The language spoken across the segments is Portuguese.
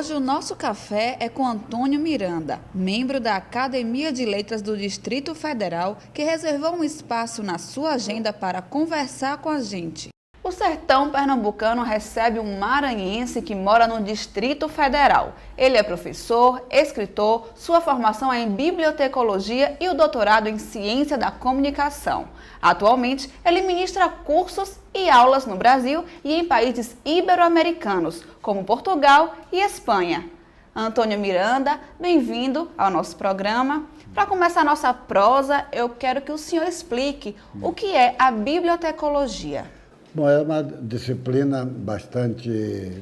Hoje o nosso café é com Antônio Miranda, membro da Academia de Letras do Distrito Federal, que reservou um espaço na sua agenda para conversar com a gente. O sertão pernambucano recebe um maranhense que mora no Distrito Federal. Ele é professor, escritor, sua formação é em bibliotecologia e o doutorado em ciência da comunicação. Atualmente, ele ministra cursos e aulas no Brasil e em países ibero-americanos, como Portugal e Espanha. Antônio Miranda, bem-vindo ao nosso programa. Para começar a nossa prosa, eu quero que o senhor explique o que é a bibliotecologia. Bom, é uma disciplina bastante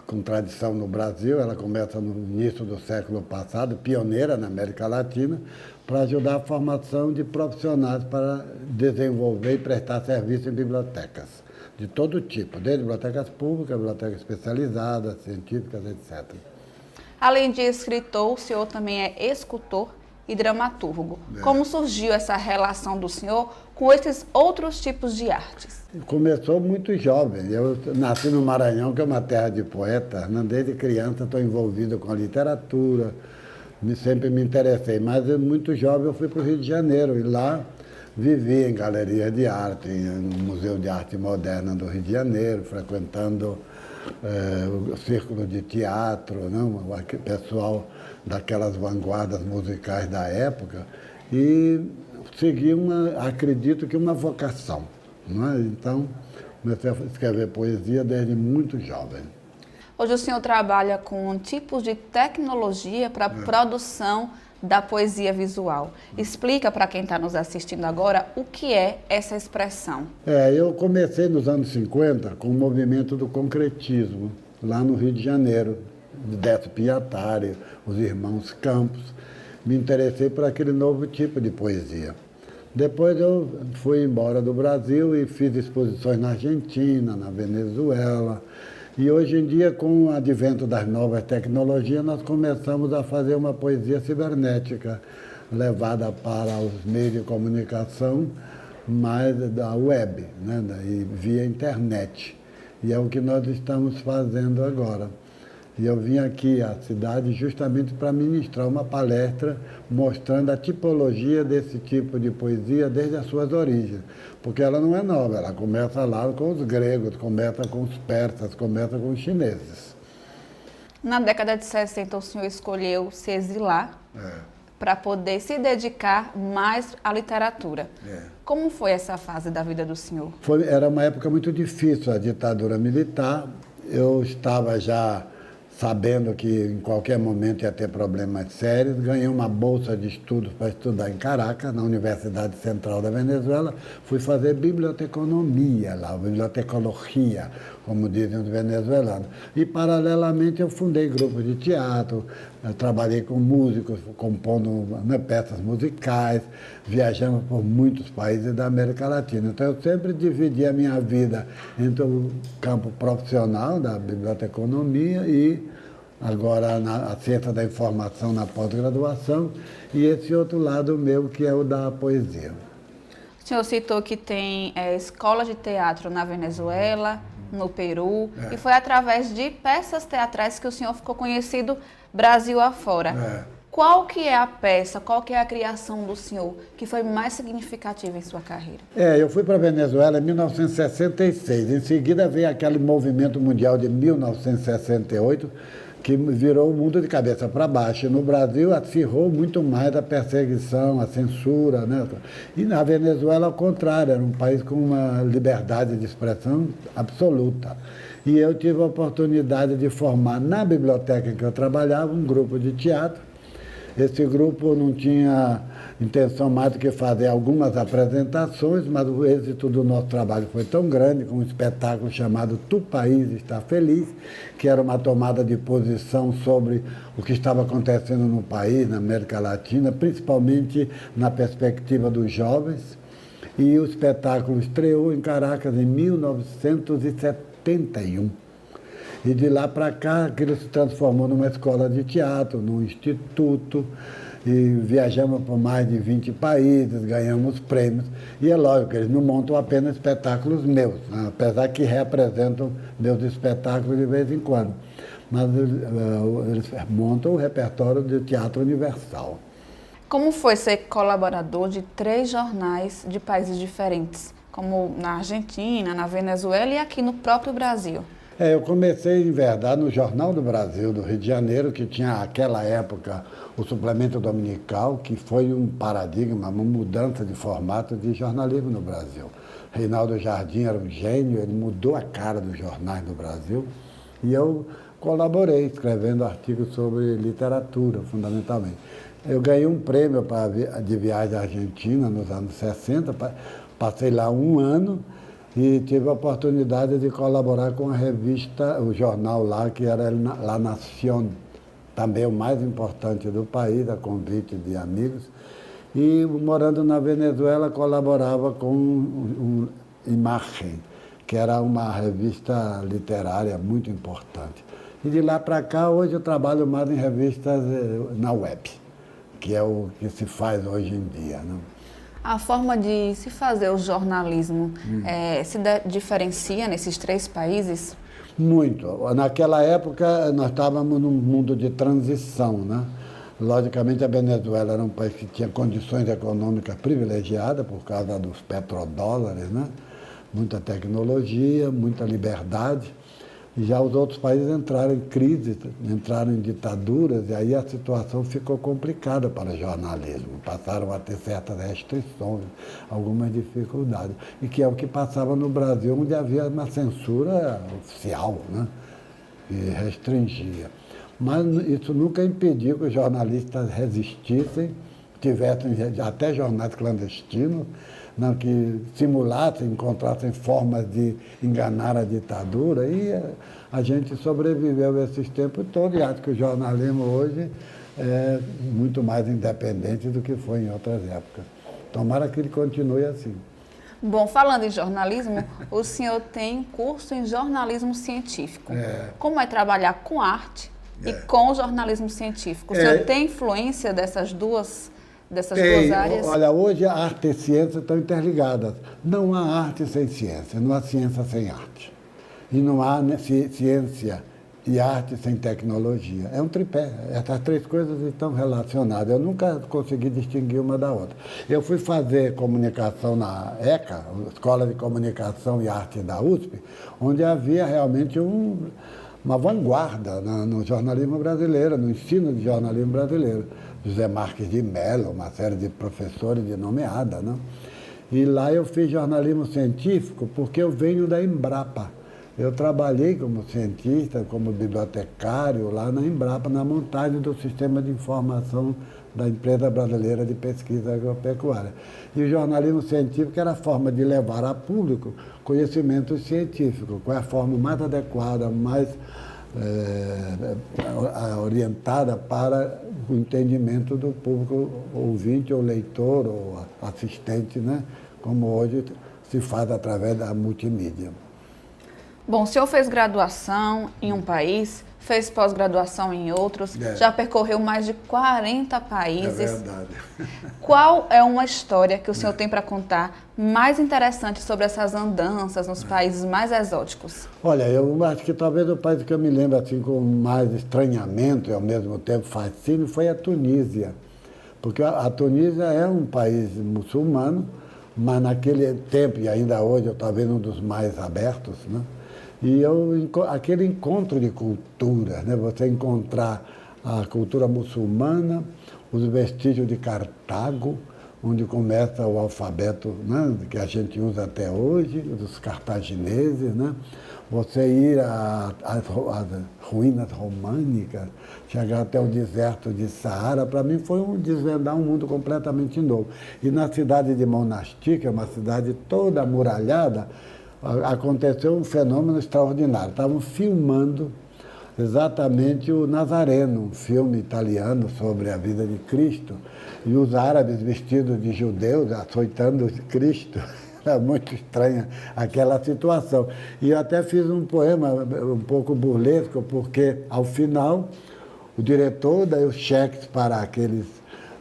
com tradição no Brasil. Ela começa no início do século passado, pioneira na América Latina, para ajudar a formação de profissionais para desenvolver e prestar serviço em bibliotecas de todo tipo, desde bibliotecas públicas, bibliotecas especializadas, científicas, etc. Além de escritor, o senhor também é escultor e dramaturgo. Como surgiu essa relação do senhor com esses outros tipos de artes? Começou muito jovem. Eu nasci no Maranhão, que é uma terra de poetas. Desde criança estou envolvido com a literatura, sempre me interessei. Mas muito jovem eu fui para o Rio de Janeiro e lá vivi em galerias de arte, no Museu de Arte Moderna do Rio de Janeiro, frequentando o círculo de teatro, não? O pessoal daquelas vanguardas musicais da época, e segui acredito que uma vocação. Não é? Então, comecei a escrever poesia desde muito jovem. Hoje o senhor trabalha com tipos de tecnologia para a produção da poesia visual. Explica para quem está nos assistindo agora o que é essa expressão. Eu comecei nos anos 50 com o movimento do concretismo, lá no Rio de Janeiro, de Décio Piatari, os irmãos Campos. Me interessei por aquele novo tipo de poesia. Depois eu fui embora do Brasil e fiz exposições na Argentina, na Venezuela. E hoje em dia, com o advento das novas tecnologias, nós começamos a fazer uma poesia cibernética, levada para os meios de comunicação, mais da web, né? E via internet. E é o que nós estamos fazendo agora. E eu vim aqui à cidade justamente para ministrar uma palestra mostrando a tipologia desse tipo de poesia desde as suas origens. Porque ela não é nova, ela começa lá com os gregos, começa com os persas, começa com os chineses. Na década de 60, o senhor escolheu se exilar para poder se dedicar mais à literatura. Como foi essa fase da vida do senhor? Era uma época muito difícil, a ditadura militar. Eu estava já sabendo que em qualquer momento ia ter problemas sérios, ganhei uma bolsa de estudos para estudar em Caracas, na Universidade Central da Venezuela. Fui fazer biblioteconomia lá, bibliotecologia, como dizem os venezuelanos. E, paralelamente, eu fundei grupos de teatro, trabalhei com músicos, compondo peças musicais, viajamos por muitos países da América Latina. Então, eu sempre dividi a minha vida entre o campo profissional da biblioteconomia e agora a ciência da informação na pós-graduação e esse outro lado meu, que é o da poesia. O senhor citou que tem escola de teatro na Venezuela, no Peru, e foi através de peças teatrais que o senhor ficou conhecido Brasil afora. Qual que é a peça, qual que é a criação do senhor que foi mais significativa em sua carreira? Eu fui para a Venezuela em 1966. Em seguida veio aquele movimento mundial de 1968, que virou o mundo de cabeça para baixo. E no Brasil acirrou muito mais a perseguição, a censura, né? E na Venezuela, ao contrário, era um país com uma liberdade de expressão absoluta. E eu tive a oportunidade de formar na biblioteca em que eu trabalhava um grupo de teatro. Esse grupo não tinha intenção mais do que fazer algumas apresentações, mas o êxito do nosso trabalho foi tão grande, com um espetáculo chamado Tu País Está Feliz, que era uma tomada de posição sobre o que estava acontecendo no país, na América Latina, principalmente na perspectiva dos jovens. E o espetáculo estreou em Caracas em 1971. E de lá para cá, aquilo se transformou numa escola de teatro, num instituto, e viajamos por mais de 20 países, ganhamos prêmios. E é lógico que eles não montam apenas espetáculos meus, né? Apesar que representam meus espetáculos de vez em quando. mas eles montam o repertório de teatro universal. Como foi ser colaborador de 3 jornais de países diferentes, como na Argentina, na Venezuela e aqui no próprio Brasil? Eu comecei, em verdade, no Jornal do Brasil, do Rio de Janeiro, que tinha, naquela época, o suplemento dominical, que foi um paradigma, uma mudança de formato de jornalismo no Brasil. Reinaldo Jardim era um gênio, ele mudou a cara dos jornais no Brasil, e eu colaborei, escrevendo artigos sobre literatura, fundamentalmente. Eu ganhei um prêmio de viagem à Argentina nos anos 60, passei lá um ano, e tive a oportunidade de colaborar com a revista, o jornal lá, que era La Nación, também o mais importante do país, a convite de amigos. E, morando na Venezuela, colaborava com Imagen, que era uma revista literária muito importante. E de lá para cá, hoje eu trabalho mais em revistas na web, que é o que se faz hoje em dia, né? A forma de se fazer o jornalismo se diferencia nesses 3 países? Muito. Naquela época, nós estávamos num mundo de transição, né? Logicamente, a Venezuela era um país que tinha condições econômicas privilegiadas por causa dos petrodólares, né? Muita tecnologia, muita liberdade. E já os outros países entraram em crise, entraram em ditaduras, e aí a situação ficou complicada para o jornalismo. Passaram a ter certas restrições, algumas dificuldades. E que é o que passava no Brasil, onde havia uma censura oficial, né? E restringia. Mas isso nunca impediu que os jornalistas resistissem, tivessem até jornais clandestinos, não, que simulassem, encontrassem formas de enganar a ditadura, e a gente sobreviveu esses tempos todos, e acho que o jornalismo hoje é muito mais independente do que foi em outras épocas. Tomara que ele continue assim. Bom, falando em jornalismo, o senhor tem curso em jornalismo científico. Como é trabalhar com arte e com o jornalismo científico? O senhor tem influência dessas duas áreas? Olha, hoje a arte e ciência estão interligadas. Não há arte sem ciência, não há ciência sem arte. E não há ciência e arte sem tecnologia. É um tripé. Essas 3 coisas estão relacionadas. Eu nunca consegui distinguir uma da outra. Eu fui fazer comunicação na ECA, Escola de Comunicação e Arte da USP, onde havia realmente uma vanguarda no jornalismo brasileiro, no ensino de jornalismo brasileiro. José Marques de Mello, uma série de professores de nomeada, né? E lá eu fiz jornalismo científico porque eu venho da Embrapa. Eu trabalhei como cientista, como bibliotecário lá na Embrapa, na montagem do sistema de informação da Empresa Brasileira de Pesquisa Agropecuária. E o jornalismo científico era a forma de levar a público conhecimento científico, qual é a forma mais adequada, mais orientada para o entendimento do público ouvinte ou leitor ou assistente, né? Como hoje se faz através da multimídia. Bom, o senhor fez graduação em um país, fez pós-graduação em outros, já percorreu mais de 40 países. É verdade. Qual é uma história que o senhor tem para contar mais interessante sobre essas andanças nos países mais exóticos? Olha, eu acho que talvez o país que eu me lembro assim, com mais estranhamento e ao mesmo tempo fascínio foi a Tunísia. Porque a Tunísia é um país muçulmano, mas naquele tempo, e ainda hoje, talvez um dos mais abertos, né? E aquele encontro de culturas, né? Você encontrar a cultura muçulmana, os vestígios de Cartago, onde começa o alfabeto, né, que a gente usa até hoje, dos cartagineses, né? Você ir às ruínas românicas, chegar até o deserto de Saara, para mim foi desvendar um mundo completamente novo. E na cidade de Monastir, que é uma cidade toda amuralhada, aconteceu um fenômeno extraordinário. Estavam filmando exatamente o Nazareno, um filme italiano sobre a vida de Cristo, e os árabes vestidos de judeus açoitando Cristo. Era muito estranha aquela situação. E eu até fiz um poema um pouco burlesco, porque, ao final, o diretor deu cheques para aqueles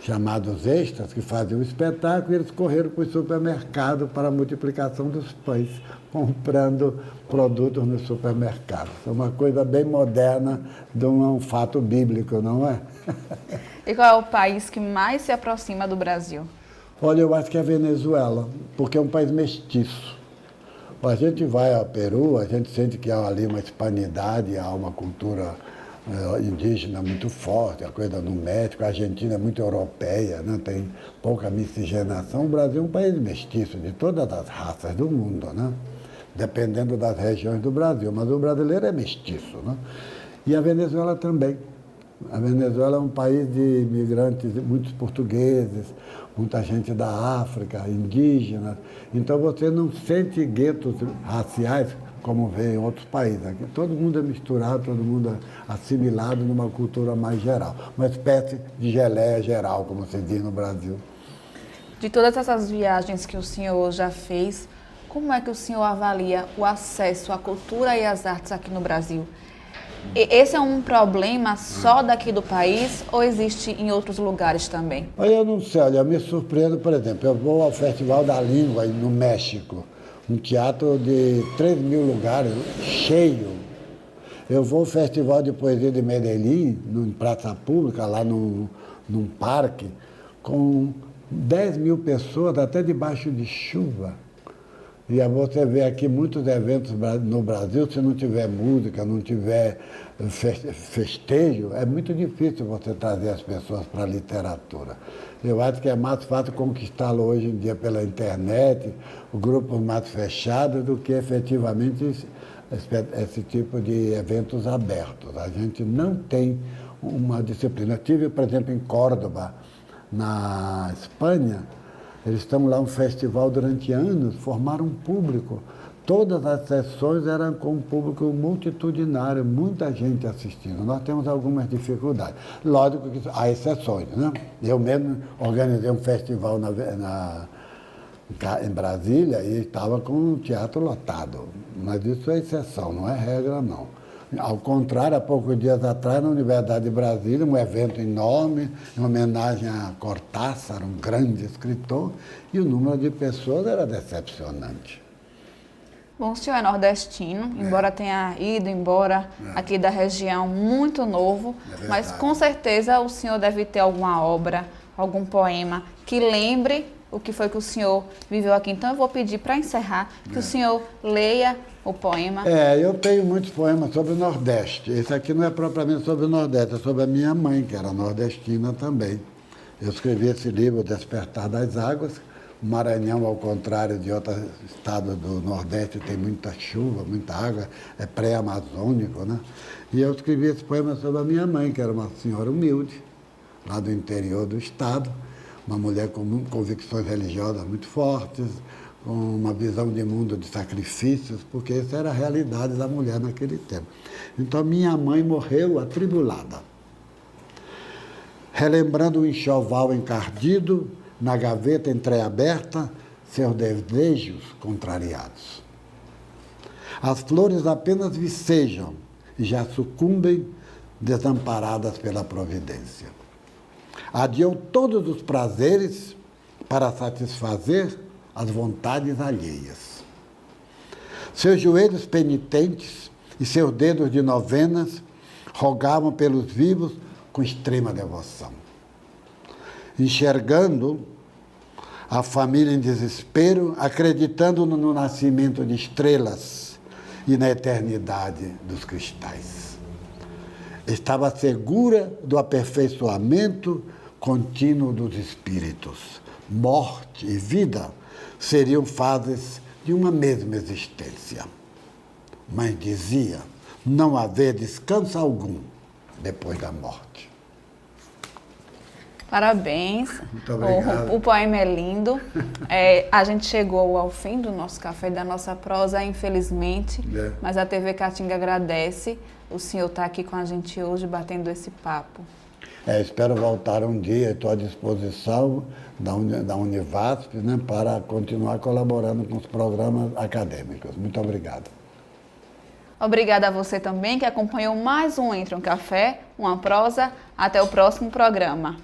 chamados extras, que faziam o espetáculo, e eles correram para o supermercado para a multiplicação dos pães, comprando produtos no supermercado. É uma coisa bem moderna de um fato bíblico, não é? E qual é o país que mais se aproxima do Brasil? Olha, eu acho que é a Venezuela, porque é um país mestiço. A gente vai ao Peru, a gente sente que há ali uma hispanidade, há uma cultura indígena muito forte, a coisa do México, a Argentina é muito europeia, né? Tem pouca miscigenação. O Brasil é um país mestiço de todas as raças do mundo, né? Dependendo das regiões do Brasil, mas o brasileiro é mestiço, né? E a Venezuela também. A Venezuela é um país de imigrantes, muitos portugueses, muita gente da África, indígenas. Então você não sente guetos raciais como vê em outros países. Aqui todo mundo é misturado, todo mundo é assimilado numa cultura mais geral. Uma espécie de geleia geral, como se diz no Brasil. De todas essas viagens que o senhor já fez, como é que o senhor avalia o acesso à cultura e às artes aqui no Brasil? Esse é um problema só daqui do país ou existe em outros lugares também? Eu não sei, olha, eu me surpreendo, por exemplo, eu vou ao Festival da Língua no México, um teatro de 3 mil lugares, cheio. Eu vou ao Festival de Poesia de Medellín, em praça pública, lá num parque, com 10 mil pessoas, até debaixo de chuva. E você vê aqui muitos eventos no Brasil, se não tiver música, não tiver festejo, é muito difícil você trazer as pessoas para a literatura. Eu acho que é mais fácil conquistá-lo hoje em dia pela internet, grupos mais fechados, do que efetivamente esse tipo de eventos abertos. A gente não tem uma disciplina. Eu estive, por exemplo, em Córdoba, na Espanha. Eles estão lá, um festival durante anos, formaram um público. Todas as sessões eram com um público multitudinário, muita gente assistindo. Nós temos algumas dificuldades. Lógico que há exceções, né? Eu mesmo organizei um festival em Brasília e estava com um teatro lotado. Mas isso é exceção, não é regra, não. Ao contrário, há poucos dias atrás, na Universidade de Brasília, um evento enorme, em homenagem a Cortázar, um grande escritor, e o número de pessoas era decepcionante. Bom, o senhor é nordestino, embora tenha ido embora aqui da região, muito novo, mas com certeza o senhor deve ter alguma obra, algum poema que lembre o que foi que o senhor viveu aqui. Então eu vou pedir para encerrar que o senhor leia o poema. Eu tenho muitos poemas sobre o Nordeste. Esse aqui não é propriamente sobre o Nordeste, é sobre a minha mãe, que era nordestina também. Eu escrevi esse livro, O Despertar das Águas. O Maranhão, ao contrário de outros estados do Nordeste, tem muita chuva, muita água, é pré-amazônico, né? E eu escrevi esse poema sobre a minha mãe, que era uma senhora humilde, lá do interior do estado, uma mulher com convicções religiosas muito fortes, com uma visão de mundo de sacrifícios, porque essa era a realidade da mulher naquele tempo. Então, minha mãe morreu atribulada, relembrando o enxoval encardido, na gaveta entreaberta, seus desejos contrariados. As flores apenas vicejam e já sucumbem, desamparadas pela providência. Adiou todos os prazeres para satisfazer as vontades alheias. Seus joelhos penitentes e seus dedos de novenas rogavam pelos vivos com extrema devoção. Enxergando a família em desespero, acreditando no nascimento de estrelas e na eternidade dos cristais. Estava segura do aperfeiçoamento contínuo dos espíritos. Morte e vida seriam fases de uma mesma existência. Mas dizia não haver descanso algum depois da morte. Parabéns. Muito obrigado. O poema é lindo. A gente chegou ao fim do nosso café, da nossa prosa, infelizmente, mas a TV Caatinga agradece o senhor estar aqui com a gente hoje, batendo esse papo. Espero voltar um dia, estou à disposição da Univasp, né, para continuar colaborando com os programas acadêmicos. Muito obrigado. Obrigada a você também que acompanhou mais um Entre um Café, uma prosa. Até o próximo programa.